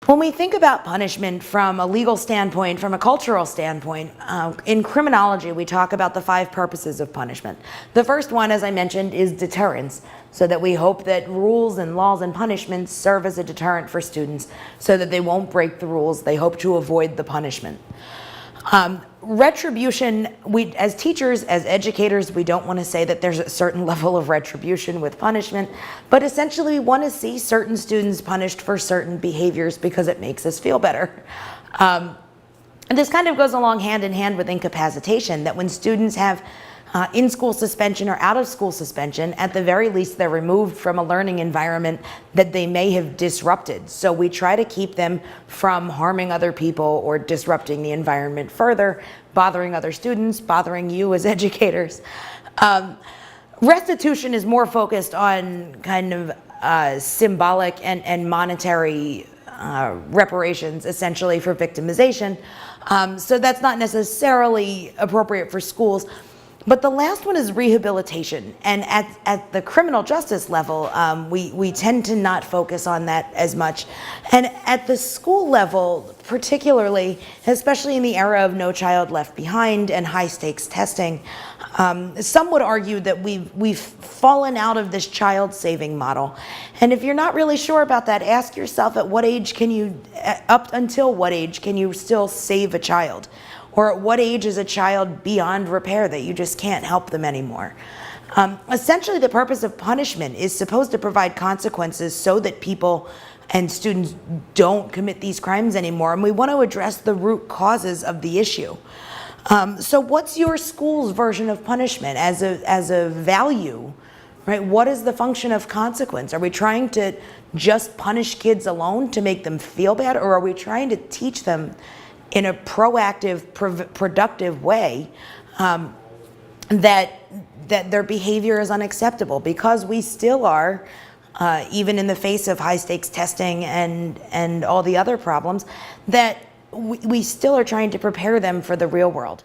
When we think about punishment from a legal standpoint, from a cultural standpoint, in criminology, we talk about the 5 purposes of punishment. The first one, as I mentioned, is deterrence, so that we hope that rules and laws and punishments serve as a deterrent for students so that they won't break the rules. They hope to avoid the punishment. Retribution, as teachers, as educators, we don't want to say that there's a certain level of retribution with punishment, but essentially we want to see certain students punished for certain behaviors because it makes us feel better. And this kind of goes along hand in hand with incapacitation, that when students have in-school suspension or out-of-school suspension, at the very least they're removed from a learning environment that they may have disrupted. So we try to keep them from harming other people or disrupting the environment further, bothering other students, bothering you as educators. Restitution is more focused on kind of symbolic and monetary reparations, essentially, for victimization. So that's not necessarily appropriate for schools. But the last one is rehabilitation, and at the criminal justice level, we tend to not focus on that as much. And at the school level, particularly, especially in the era of No Child Left Behind and high stakes testing, some would argue that we've fallen out of this child saving model. And if you're not really sure about that, ask yourself, at what age can you, up until what age can you still save a child? Or at what age is a child beyond repair that you just can't help them anymore? Essentially, the purpose of punishment is supposed to provide consequences so that people and students don't commit these crimes anymore, and we want to address the root causes of the issue. So what's your school's version of punishment as a value, right? What is the function of consequence? Are we trying to just punish kids alone to make them feel bad, or are we trying to teach them in a proactive, productive way that their behavior is unacceptable? Because we still are, even in the face of high stakes testing and all the other problems, that we still are trying to prepare them for the real world.